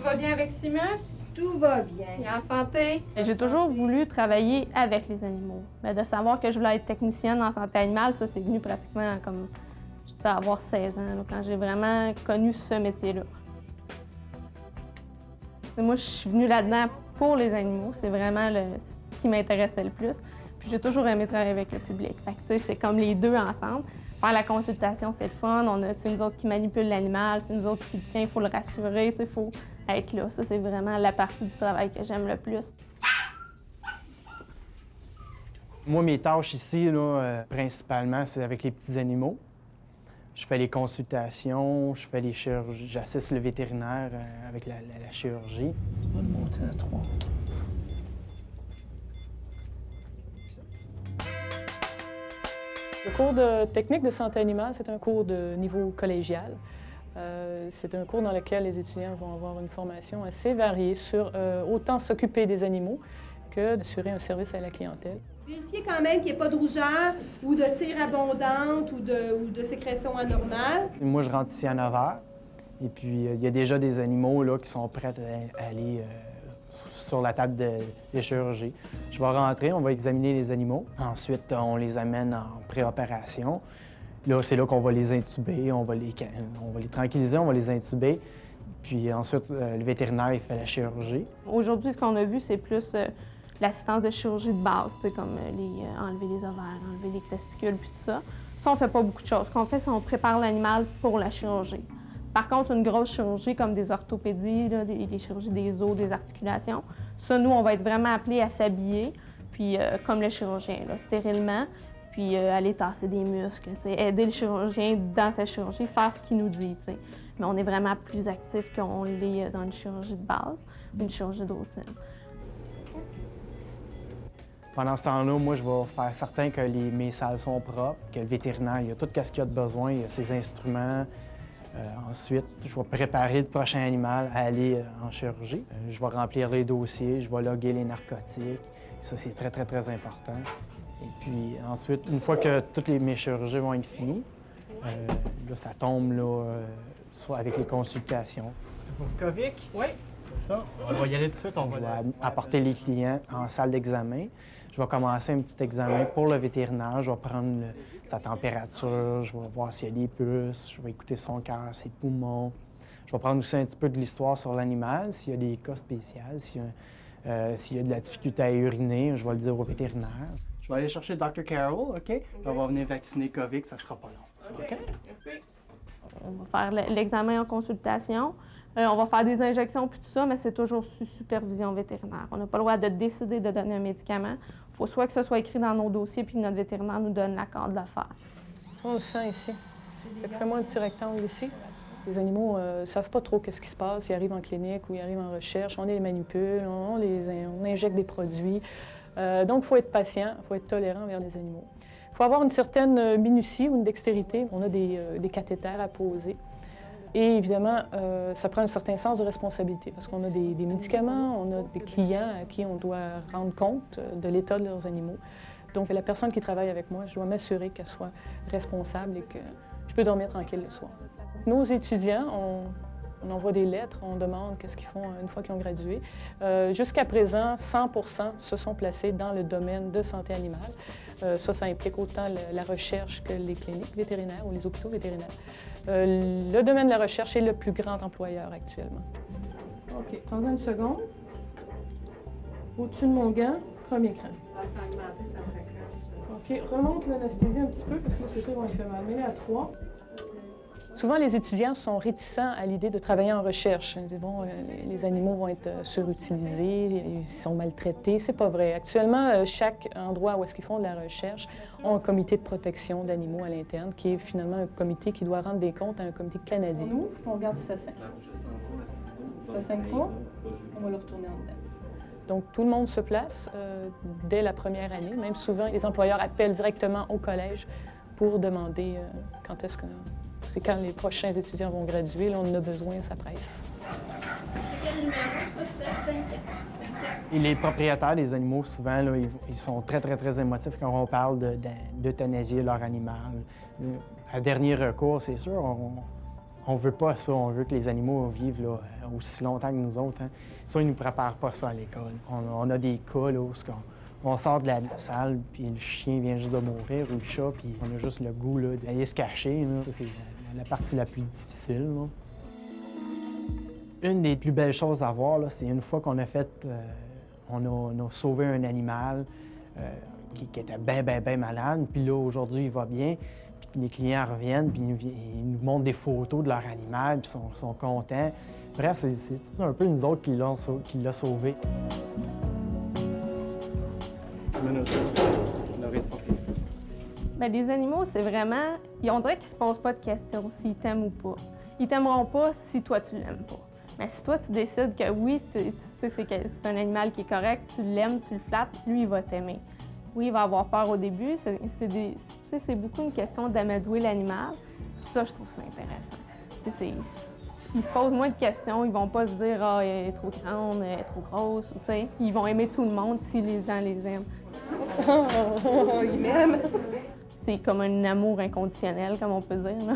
va bien avec Simus? Tout va bien. Il est en santé? J'ai toujours voulu travailler avec les animaux. Mais de savoir que je voulais être technicienne en santé animale, ça, c'est venu pratiquement comme je devais avoir 16 ans, là, quand j'ai vraiment connu ce métier-là. Moi, je suis venue là-dedans pour les animaux. C'est vraiment ce qui m'intéressait le plus. Puis j'ai toujours aimé travailler avec le public. Fait que, tu sais, c'est comme les deux ensemble. Faire la consultation, c'est le fun. C'est nous autres qui manipulent l'animal, c'est nous autres qui le tient, il faut le rassurer, il faut être là. Ça, c'est vraiment la partie du travail que j'aime le plus. Moi, mes tâches ici, là, principalement, c'est avec les petits animaux. Je fais les consultations, je fais les chirurgies, j'assiste le vétérinaire avec la chirurgie. On va le monter à 3. Le cours de technique de santé animale, c'est un cours de niveau collégial. C'est un cours dans lequel les étudiants vont avoir une formation assez variée sur autant s'occuper des animaux que d'assurer un service à la clientèle. Vérifier quand même qu'il n'y ait pas de rougeur ou de cire abondante ou de sécrétion anormale. Moi, je rentre ici à 9 h. Et puis, il y a déjà des animaux là, qui sont prêts à aller sur la table de chirurgie. Je vais rentrer, on va examiner les animaux. Ensuite, on les amène en préopération. Là, c'est là qu'on va les intuber, on va les tranquilliser, on va les intuber. Puis ensuite, le vétérinaire, il fait la chirurgie. Aujourd'hui, ce qu'on a vu, c'est plus l'assistance de chirurgie de base, comme enlever les ovaires, enlever les testicules, puis tout ça. Ça, on fait pas beaucoup de choses. Ce qu'on fait, c'est qu'on prépare l'animal pour la chirurgie. Par contre, une grosse chirurgie comme des orthopédies, là, des chirurgies des os, des articulations, ça, nous, on va être vraiment appelés à s'habiller, puis comme le chirurgien, là, stérilement, puis aller tasser des muscles, aider le chirurgien dans sa chirurgie, faire ce qu'il nous dit. T'sais. Mais on est vraiment plus actif qu'on l'est dans une chirurgie de base, une chirurgie de routine. Pendant ce temps-là, moi, je vais faire certain que mes salles sont propres, que le vétérinaire, il a tout ce qu'il a de besoin, il a ses instruments. Ensuite, je vais préparer le prochain animal à aller en chirurgie. Je vais remplir les dossiers, je vais loguer les narcotiques. Ça, c'est très, très, très important. Et puis ensuite, une fois que toutes mes chirurgies vont être finies, là, ça tombe là, avec les consultations. C'est pour Kovic? Oui. C'est ça. On va y aller tout de suite. Je vais apporter les clients en salle d'examen. Je vais commencer un petit examen pour le vétérinaire. Je vais prendre sa température, je vais voir s'il y a des puces, je vais écouter son cœur, ses poumons. Je vais prendre aussi un petit peu de l'histoire sur l'animal, s'il y a des cas spéciaux, s'il y a de la difficulté à uriner, je vais le dire au vétérinaire. Je vais aller chercher Dr. Carroll, OK? Puis on va venir vacciner Kovic, ça sera pas long. OK? Merci. On va faire l'examen en consultation. On va faire des injections puis tout ça, mais c'est toujours sous supervision vétérinaire. On n'a pas le droit de décider de donner un médicament. Il faut soit que ce soit écrit dans nos dossiers puis que notre vétérinaire nous donne l'accord de le faire. Ça, on le sent ici. Fais-moi un petit rectangle ici. Les animaux ne savent pas trop qu'est-ce qui se passe. Ils arrivent en clinique ou ils arrivent en recherche. On les manipule, on injecte des produits. Donc, il faut être patient, il faut être tolérant envers les animaux. Il faut avoir une certaine minutie ou une dextérité. On a des cathéters à poser. Et évidemment, ça prend un certain sens de responsabilité parce qu'on a des médicaments, on a des clients à qui on doit rendre compte de l'état de leurs animaux. Donc, la personne qui travaille avec moi, je dois m'assurer qu'elle soit responsable et que je peux dormir tranquille le soir. Nos étudiants, on envoie des lettres, on demande qu'est-ce qu'ils font une fois qu'ils ont gradué. Jusqu'à présent, 100 se sont placés dans le domaine de santé animale. Ça implique autant la recherche que les cliniques vétérinaires ou les hôpitaux vétérinaires. Le domaine de la recherche est le plus grand employeur actuellement. OK, prends-en une seconde. Au-dessus de mon gant, premier cran. OK, remonte l'anesthésie un petit peu parce que là, c'est sûr qu'on lui fait mal. Mets-les à 3. Souvent, les étudiants sont réticents à l'idée de travailler en recherche. Ils disent, bon, les animaux vont être surutilisés, ils sont maltraités. C'est pas vrai. Actuellement, chaque endroit où est-ce qu'ils font de la recherche ont un comité de protection d'animaux à l'interne, qui est finalement un comité qui doit rendre des comptes à un comité canadien. On ouvre, on regarde si ça saigne. Ça saigne pas, on va le retourner en dedans. Donc, tout le monde se place dès la première année. Même souvent, les employeurs appellent directement au collège pour demander quand est-ce que... C'est quand les prochains étudiants vont graduer, là, on en a besoin, ça presse. C'est quel numéro, ça? 54? Et les propriétaires des animaux, souvent, là, ils sont très, très, très émotifs quand on parle d'euthanasier leur animal. À dernier recours, c'est sûr, On veut pas ça, on veut que les animaux vivent là, aussi longtemps que nous autres. Hein. Ça, ils nous préparent pas ça à l'école. On a des cas là, où on sort de la salle, puis le chien vient juste de mourir, ou le chat, puis on a juste le goût d'aller se cacher. Là. Ça, c'est la partie la plus difficile. Là. Une des plus belles choses à voir, là, c'est une fois qu'on a fait, on a sauvé un animal qui était bien malade, puis là, aujourd'hui, il va bien. Puis les clients reviennent, puis ils nous montrent des photos de leur animal, puis ils sont contents. Bref, c'est un peu nous autres qui l'a sauvé. Bien, les animaux, c'est vraiment... On dirait qu'ils se posent pas de questions s'ils t'aiment ou pas. Ils t'aimeront pas si toi, tu l'aimes pas. Mais si toi, tu décides que oui, c'est un animal qui est correct, tu l'aimes, tu le flattes, lui, il va t'aimer. Oui, il va avoir peur au début. C'est beaucoup une question d'amadouer l'animal. Puis ça, je trouve ça intéressant. Ils se posent moins de questions. Ils vont pas se dire « Ah, elle est trop grande, elle est trop grosse. » Ils vont aimer tout le monde si les gens les aiment. Ils m'aiment! C'est comme un amour inconditionnel, comme on peut dire. Là.